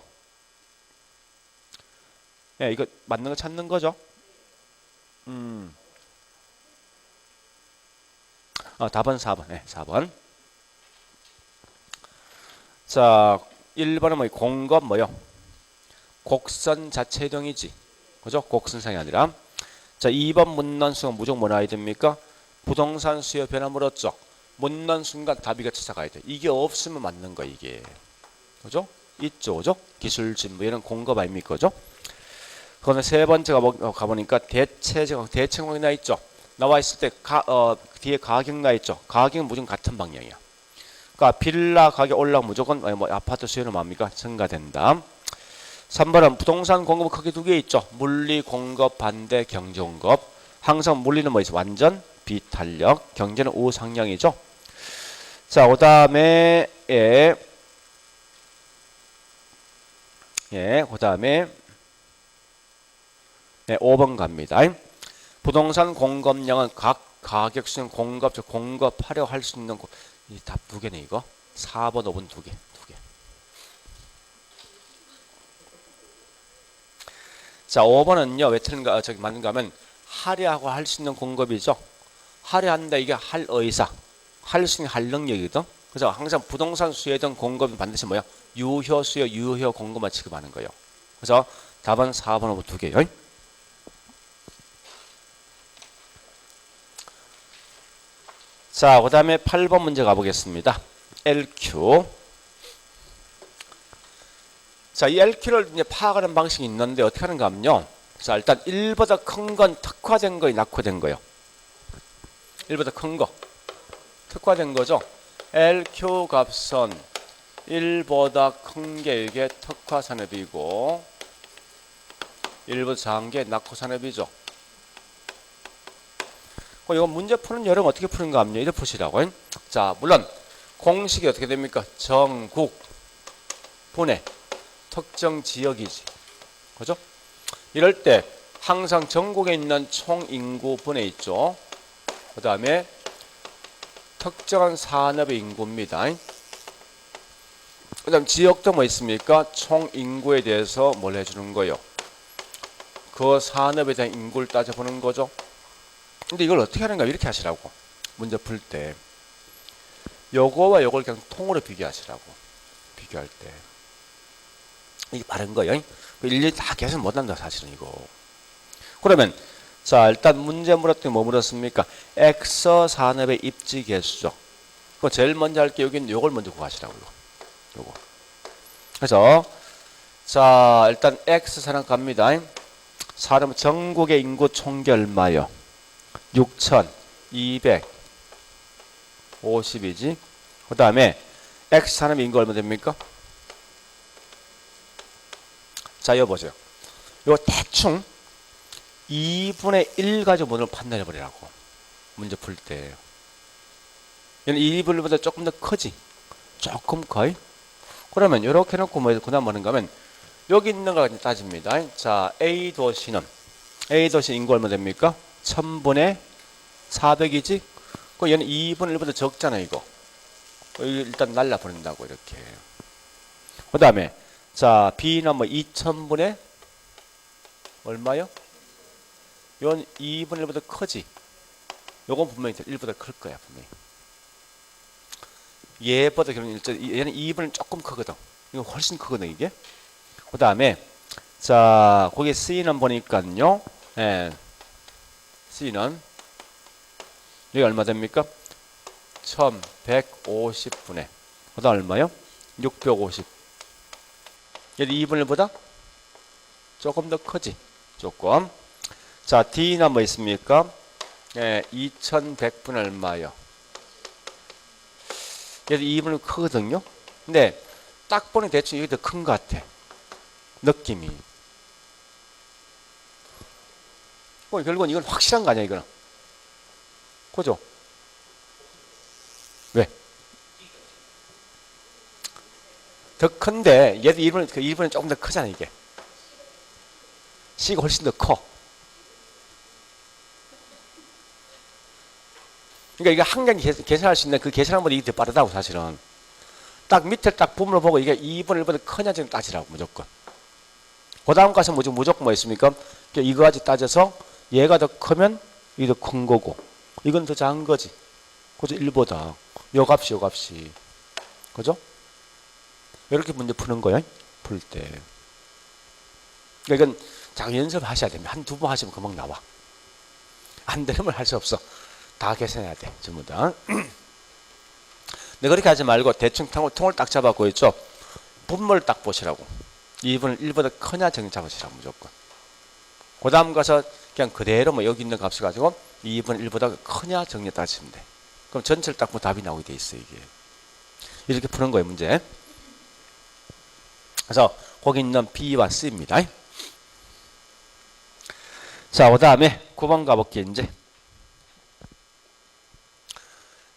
예, 이거 맞는 거 찾는 거죠. 답은 4번. 네, 4번. 자, 1번은 뭐 공급 뭐요? 곡선 자체 이동이지. 그죠? 곡선상이 아니라. 자, 2번 묻는 순간 무조건 뭐 나와야 됩니까? 부동산 수요 변화 물었죠. 묻는 순간 답이가 찾아가야 돼. 이게 없으면 맞는 거 이게. 그죠? 있죠. 그죠? 기술 진보 이런 공급 아닙니까? 그죠? 그러면 세 번째 가보니까 대체공이 나 있죠. 나와 있을 때 뒤에 가격 나 있죠. 가격은 무조건 같은 방향이야. 그러니까 빌라 가격 올라가면 무조건 뭐 아파트 수요는 뭡니까? 증가된다. 3번은 부동산 공급 크게 두 개 있죠. 물리 공급 반대 경제 공급. 항상 물리는 뭐 있어? 완전 비탄력. 경제는 우상향이죠. 자, 그다음에 그다음에 5번 갑니다. 부동산 공급량은 각 가격 수준 공급하려 할 수 있는 이 답 두 개네 이거. 4번, 5번 두 개. 자, 5번은요. 왜 틀린가? 맞는가 하면 하려고 할 수 있는 공급이죠. 하려 한다 이게 할 의사. 할 수 있는 할 능력이거든. 그래서 항상 부동산 수요든 공급은 반드시 뭐야? 유효 수요, 유효 공급만 취급하는 거예요. 그래서 답은 4번, 5번 두 개요. 자, 그 다음에 8번 문제 가보겠습니다. LQ. 자, 이 LQ를 이제 파악하는 방식이 있는데 어떻게 하는가 하면요. 자, 일단 1보다 큰 건 특화된 거에 낙후된 거예요. 1보다 큰 거. 특화된 거죠. LQ 값은 1보다 큰 게 이게 특화산업이고 1보다 작은 게 낙후산업이죠. 그럼 이거 문제 푸는 요령 어떻게 푸는가 하면 이렇게 푸시라고. 자, 물론 공식이 어떻게 됩니까? 전국 분의 특정 지역이지. 그죠? 이럴 때 항상 전국에 있는 총 인구 분해 있죠. 그 다음에 특정한 산업의 인구입니다. 그 다음 지역도 뭐 있습니까? 총 인구에 대해서 뭘 해주는 거요? 그 산업에 대한 인구를 따져보는 거죠. 근데 이걸 어떻게 하는가 이렇게 하시라고. 문제 풀 때 요거와 요걸 그냥 통으로 비교하시라고. 비교할 때 이게 바른 거예요. 일일이 다 계산 못한다 사실은 이거. 그러면 자 일단 문제 물었더니 뭐 물었습니까? X 산업의 입지 개수죠. 그 제일 먼저 할 게 여기는 요걸 먼저 구하시라고요. 요거. 그래서 자 일단 X 산업 갑니다. 사람 전국의 인구 총계 얼마요? 6,250이지. 그 다음에 X 산업의 인구 얼마 됩니까? 자, 이거 보세요. 이거 대충 2분의 1 가지고 문을 판단해 버리라고. 문제 풀 때. 얘는 2분의 1보다 조금 더 크지? 조금 커요? 그러면 이렇게 해놓고 뭐, 그 다음 뭐는가 하면 여기 있는 거 따집니다. 자, A 도시 인구 얼마 됩니까? 1000분의 400이지? 그 얘는 2분의 1보다 적잖아, 이거. 일단 날라버린다고, 이렇게. 그 다음에, 자, B는 뭐 2000분의 얼마요? 이건 2분의 1보다 크지? 요건 분명히 1보다 클 거야, 분명히. 얘보다 얘는 2분의 조금 크거든. 이거 훨씬 크거든, 이게. 그 다음에, 자, 거기 C는 보니까요, 예, C는, 여기 얼마 됩니까? 1150분의, 그 다음 얼마요? 650. 얘도 2분의 1보다 조금 더 크지? 조금. 자, D는 뭐 있습니까? 예, 2100분의 얼마요? 얘도 2분의 1 크거든요? 근데 딱 보니 대충 이게 더 큰 것 같아. 느낌이. 결국은 이건 확실한 거 아니야, 이거는. 그죠? 왜? 더 큰데, 얘도 1분의 조금 더 크잖아, 이게. C가 훨씬 더 커. 그러니까 이게 한 가지 계산할 수 있는 그 계산보다 이게 더 빠르다고, 사실은. 딱 밑에 딱 부분을 보고 이게 2분의 1보다 크냐 지금 따지라고, 무조건. 그 다음 가서 무조건 뭐 있습니까? 이거 가지 따져서 얘가 더 크면 이게 더 큰 거고, 이건 더 작은 거지. 그죠? 1보다. 요 값이. 그죠? 이렇게 문제 푸는 거야, 풀 때. 그러니까 이건 자 연습하셔야 됩니다. 한두 번 하시면 금방 나와. 안 되면 할 수 없어. 다 계산해야 돼, 전부 다. 근데 그렇게 하지 말고 대충 통을 딱 잡았고 있죠. 분모를 딱 보시라고. 2분의 1보다 크냐 정리 잡으시라고, 무조건. 그 다음 가서 그냥 그대로 뭐 여기 있는 값을 가지고 2분의 1보다 크냐 정리 따지면 돼. 그럼 전체를 딱 보면 답이 나오게 돼 있어, 이게. 이렇게 푸는 거예요, 문제. 그래서 거기 있는 B와 C입니다. 자, 그 다음에 9번 가볼게요, 이제.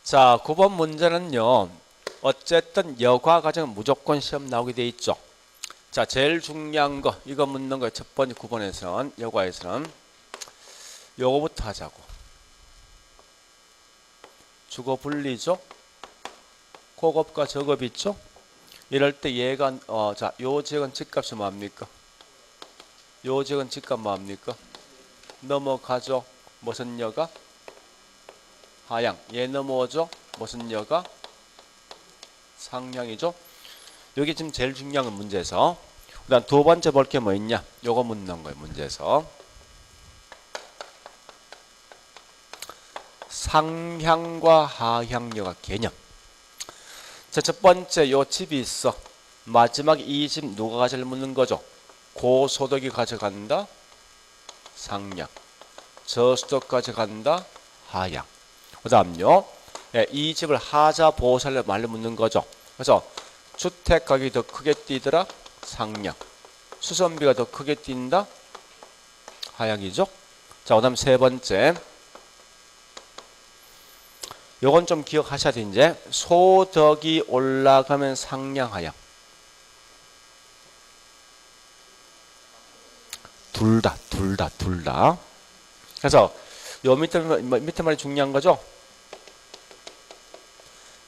자, 9번 문제는요, 어쨌든 여과 과정은 무조건 시험 나오게 돼 있죠. 자, 제일 중요한 거, 이거 묻는 거 첫 번째 9번에서는, 여과에서는 요거부터 하자고. 주거 분리죠? 고급과 저급 있죠? 이럴 때 얘가, 자, 요 지역은 집값이 뭐합니까? 요 지역은 집값 뭐합니까? 넘어가죠. 무슨 여가? 하향. 얘 넘어오죠. 무슨 여가? 상향이죠. 여기 지금 제일 중요한 건 문제에서. 그 다음 두 번째 볼 게 뭐 있냐? 요거 묻는 거예요, 문제에서. 상향과 하향여가 개념. 자, 첫 번째 요 집이 있어. 마지막 이 집 누가 가져를 묻는 거죠? 고소득이 가져간다. 상향. 저소득 가져간다. 하향. 그 다음요. 예, 이 집을 하자 보살로 말로 묻는 거죠. 그래서 주택 가격이 더 크게 뛰더라. 상향. 수선비가 더 크게 뛴다. 하향이죠. 자, 그 다음 세 번째. 요건 좀 기억하셔야 돼. 이제 소득이 올라가면 상향하향. 둘 다. 그래서 요 밑에 말이 중요한 거죠.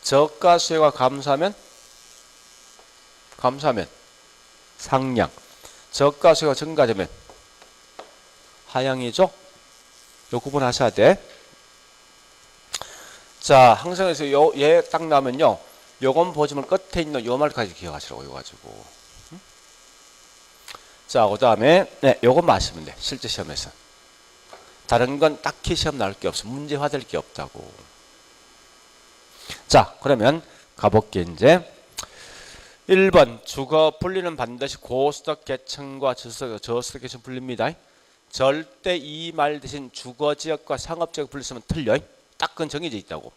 저가 수요가 감소하면 상향. 저가 수요가 증가되면 하향이죠. 요 구분하셔야 돼. 자, 항상에서 얘 딱 나면요. 요건 보지만 끝에 있는 요 말까지 기억하시라고 요 가지고. 자, 그다음에 네, 요것만 아시면 돼. 실제 시험에서. 다른 건 딱히 시험 나올 게 없어. 문제화 될 게 없다고. 자, 그러면 가볼게 이제. 1번 주거 분리는 반드시 고수득 계층과 저수득 계층 분리입니다. 절대 이 말 대신 주거지역과 상업지역 분리쓰면 틀려. 딱 그건 정해져 있다고.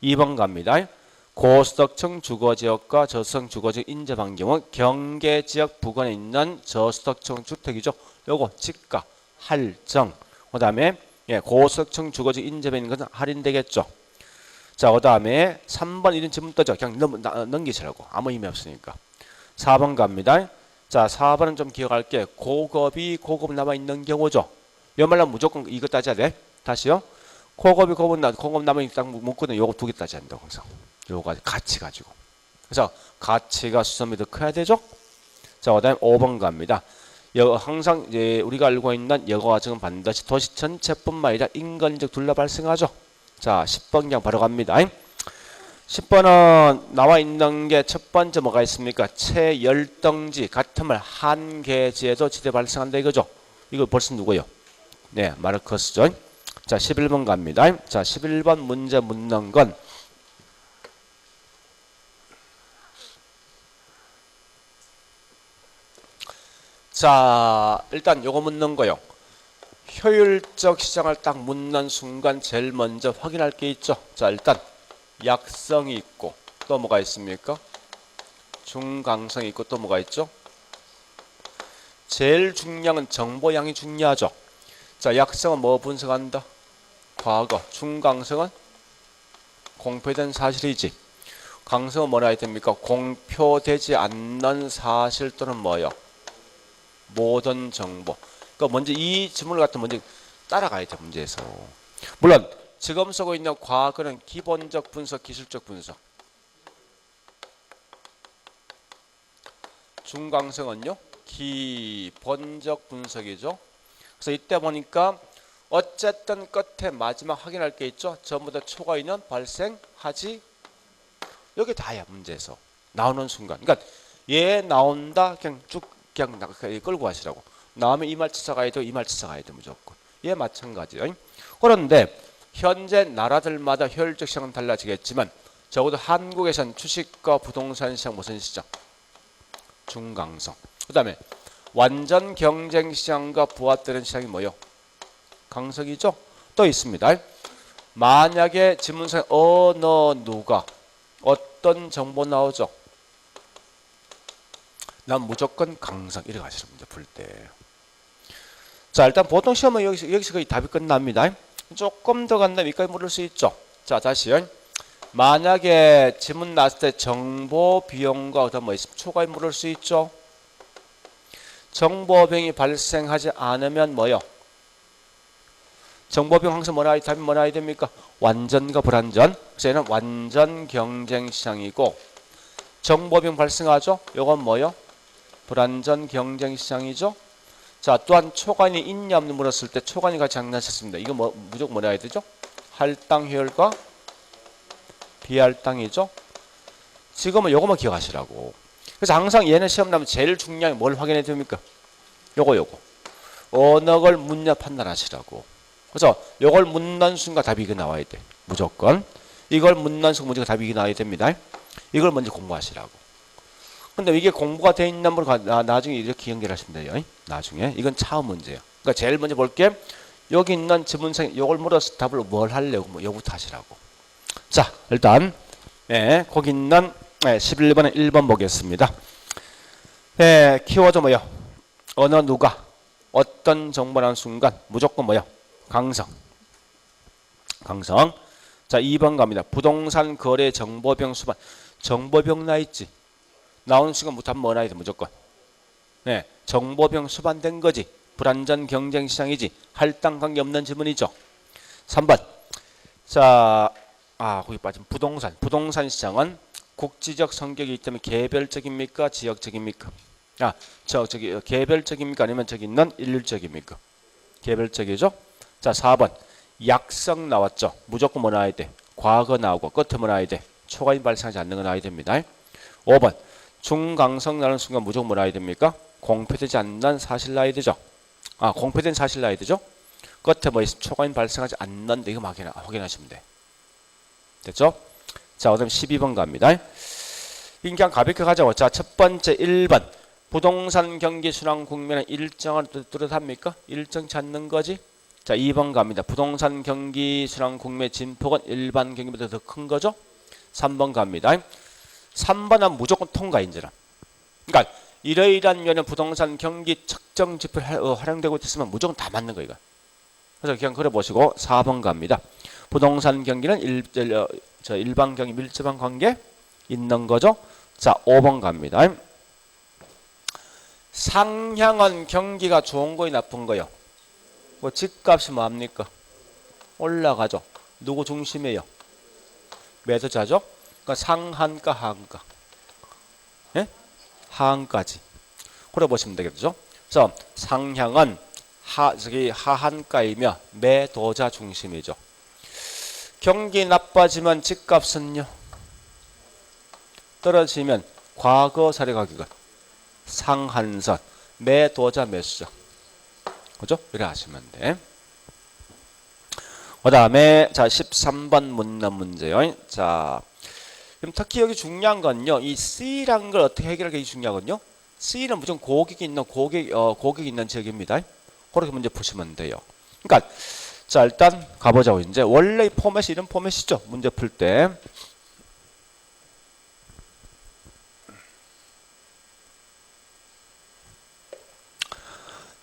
2번 갑니다. 고수득층 주거지역과 저수득 주거지역 인접한 경우 경계지역 부근에 있는 저수득층 주택이죠. 요거 지가, 할정. 그 다음에 고수득층 주거지역 인접해 있는 것은 할인되겠죠. 자, 그 다음에 3번 이런 질문 떠죠. 그냥 넘기시라고. 아무 의미 없으니까. 4번 갑니다. 자, 4번은 좀 기억할게. 고급 남아있는 경우죠. 요 말로 무조건 이거 따져야 돼. 다시요. 고급 남아있는 딱 묶거든. 요거 두 개 따져야 한다고. 항상. 요거 같이 가지고. 그래서 가치가 수선이 더 커야 되죠. 자, 그 다음에 5번 갑니다. 항상 이제 우리가 알고 있는 여가지역은 반드시 도시 전체뿐만 아니라 인근적 둘러 발생하죠. 자, 10번 그냥 바로 갑니다. 10번은 나와 있는 게 첫 번째 뭐가 있습니까? 체열등지 같은 말 한계지에도 지대 발생한다 이거죠. 이거 벌써 누구요? 네, 마르커스죠. 자, 11번 갑니다. 자, 11번 문제 묻는 건 자, 일단 요거 묻는 거요. 효율적 시장을 딱 묻는 순간 제일 먼저 확인할 게 있죠. 자, 일단 약성이 있고 또 뭐가 있습니까? 중강성이 있고 또 뭐가 있죠? 제일 중요한 건 정보량이 중요하죠. 자, 약성은 뭐 분석한다? 과거. 중강성은 공표된 사실이지. 강성은 뭐라 해야 됩니까? 공표되지 않는 사실 또는 뭐요? 모든 정보. 그러니까 먼저 이 지문을 갖다 먼저 따라가야 돼. 문제에서. 물론 지금 쓰고 있는 과거는 기본적 분석, 기술적 분석. 중강성은요? 기본적 분석이죠. 그래서 이때 보니까 어쨌든 끝에 마지막 확인할 게 있죠. 전부 다 초과인은 발생하지. 여기 다야 문제에서 나오는 순간. 그러니까 얘 나온다 그냥 쭉 그냥 끌고 가시라고. 나오면 이 말 찾아가야 돼. 이 말 찾아가야 돼 무조건. 얘 마찬가지예요. 그런데 현재 나라들마다 효율적 시장은 달라지겠지만 적어도 한국에선 주식과 부동산 시장 무슨 시장? 중강성. 그 다음에 완전 경쟁 시장과 부합되는 시장이 뭐요? 강성이죠. 또 있습니다. 만약에 지문상에 어느 누가 어떤 정보 나오죠? 난 무조건 강성 이렇게 가시는 문제 풀 때. 자, 일단 보통 시험은 여기서 거의 답이 끝납니다. 조금 더 간다면 여기까지 물을 수 있죠. 자, 다시요. 만약에 지문 났을 때 정보 비용과 어떤 뭐 있으면 초과에 물을 수 있죠. 정보 비용이 발생하지 않으면 뭐요? 정보 비용 항상 답이 뭐라 해야 됩니까? 완전과 불완전. 그래서 얘는 완전 경쟁 시장이고 정보 비용 발생하죠. 요건 뭐요? 불완전 경쟁 시장이죠. 자, 또한 초과인이 있냐 없냐 물었을 때 초과인이 같이 장난쳤습니다. 이거 무조건 뭐라 해야 되죠? 할당 효율과 비할당이죠. 지금은 요거만 기억하시라고. 그래서 항상 얘는 시험 나면 제일 중요한 게 뭘 확인해야 됩니까? 요거. 어느 걸 묻냐 판단하시라고. 그래서 요걸 묻는 순간 답이 이게 나와야 돼. 무조건. 이걸 묻는 순간 무조건 답이 이게 나와야 됩니다. 이걸 먼저 공부하시라고. 근데 이게 공부가 돼 있는 분 나중에 이렇게 연결하시면 돼요. 나중에. 이건 차후 문제예요. 그러니까 제일 먼저 볼게. 여기 있는 지문상 요걸 물어서 답을 뭘 하려고 뭐 요거부터 하시라고. 자, 일단 거기 있는 11번에 1번 보겠습니다. 키워드 뭐요? 어느 누가 어떤 정보라는 순간 무조건 뭐요? 강성. 자, 2번 갑니다. 부동산 거래 정보병 수반. 정보병 나 있지. 나온 순간부터 한번 뭐 나야 돼 무조건. 네, 정보병 수반된 거지. 불안전 경쟁 시장이지. 할당 관계 없는 지문이죠. 3번. 자, 거기 빠진 부동산 시장은 국지적 성격이기 때문에 개별적입니까? 지역적입니까? 개별적입니까? 아니면 저기 있는 일률적입니까? 개별적이죠. 자, 4번. 약성 나왔죠. 무조건 뭐 나와야 돼? 과거 나오고 끝에 뭐 나와야 돼? 초과인 발생하지 않는 거 나와야 됩니다. 5번. 중강성 나는 순간 무조건 뭐 나와야 됩니까? 공표되지 않는 사실 나와야 되죠. 공표된 사실 나와야 되죠. 끝에 뭐 있으면 초과인 발생하지 않는데 이거 확인하시면 돼. 됐죠? 자, 그다음 12번 갑니다. 그냥 가볍게 가자고. 자, 첫 번째 1번. 부동산 경기 순환 국면은 일정을 뚜렷합니까? 일정치 않는 거지. 자, 2번 갑니다. 부동산 경기 순환 국면 진폭은 일반 경기보다 더 큰 거죠. 3번 갑니다. 3번은 무조건 통과 인제라. 그러니까 이러이러한 면에 부동산 경기 측정 지표 활용되고 있으면 무조건 다 맞는 거 이거. 그래서 그냥 그려 보시고 4번 갑니다. 부동산 경기는 일반 경기 밀접한 관계 있는 거죠. 자, 5번 갑니다. 상향은 경기가 좋은 거이 나쁜 거요? 뭐 집값이 뭐합니까? 올라가죠. 누구 중심이에요? 매도자죠. 그러니까 상한가 하한가? 예? 하한가지. 그래 보시면 되겠죠. 그래서 상향은 하한가이며 매도자 중심이죠. 경기 나빠지면 집값은요? 떨어지면 과거 사례 가격은 상한선, 매도자 매수자. 그죠? 이래 하시면 돼. 그 다음에 자 13번 묻는 문제요. 자, 그럼 특히 여기 중요한 건요. 이 C라는 걸 어떻게 해결하기 중요하거든요. C는 무조건 고객이 있는 지역입니다. 그렇게 문제 푸시면 돼요. 그러니까 자, 일단 가보자고. 이제 원래 이 포맷이 이런 포맷이죠. 문제 풀 때.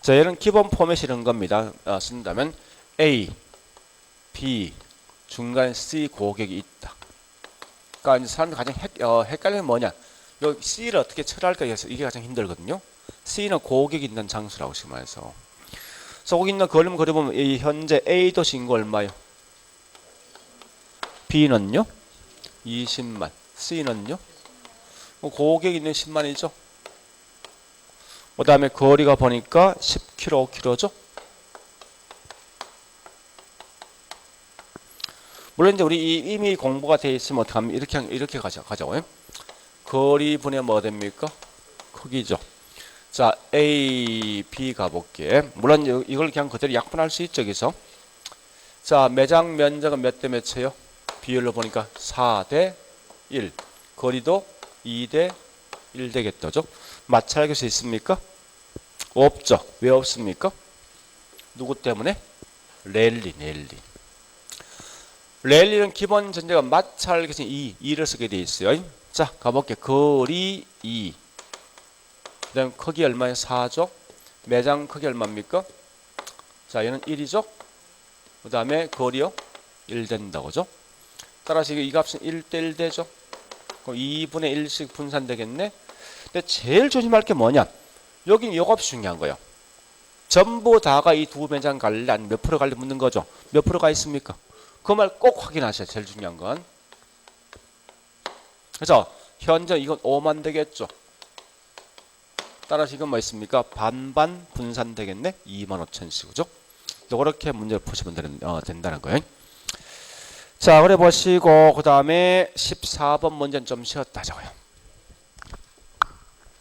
자, 얘는 기본 포맷이 이런 겁니다. 쓴다면 A, B, 중간에 C 고객이 있다. 그러니까 이제 사람들 가장 헷갈리는 뭐냐? 요 C를 어떻게 처리할까 해서 이게 가장 힘들거든요. C는 고객이 있는 장소라고 지금 해서. 그래서 거기 있는 그림 그려보면 이 현재 A 도시 인구 얼마요? B는요? 20만. C는요? 고객이 있는 10만이죠. 그 다음에 거리가 보니까 10km, 5km죠. 물론 이제 우리 이미 공부가 돼 있으면 어떻게 하면 이렇게 가자고요. 거리 분의 뭐 됩니까? 크기죠. 자, A, B 가볼게. 물론 이걸 그냥 그대로 약분할 수 있죠, 여기서. 자, 매장 면적은 몇 대 몇이에요? 비율로 보니까 4대 1. 거리도 2대 1 되겠다죠. 마찰할 수 있습니까? 없죠. 왜 없습니까? 누구 때문에? 랠리는 기본 전제가 마찰 계신 2를 쓰게 돼 있어요. 자, 가볼게. 거리 2. 그 다음 크기 얼마예요? 4죠. 매장 크기 얼마입니까? 자, 얘는 1이죠. 그 다음에 거리요? 1 된다고죠. 따라서 이 값은 1대 1 되죠. 그럼 2분의 1씩 분산되겠네. 근데 제일 조심할 게 뭐냐? 여기는 이 값이 중요한 거예요. 전부 다가 이 두 매장 갈래? 아니면 몇 프로 갈래? 묻는 거죠. 몇 프로가 있습니까? 그 말 꼭 확인하셔야 제일 중요한 건. 그래서 현재 이건 5만 되겠죠. 따라서 이건 뭐 있습니까? 반반 분산 되겠네. 25,000씩. 그죠? 이렇게 문제를 푸시면 된다는 거예요. 자, 그래 보시고 그 다음에 14번 문제는 좀 쉬었다 저거요.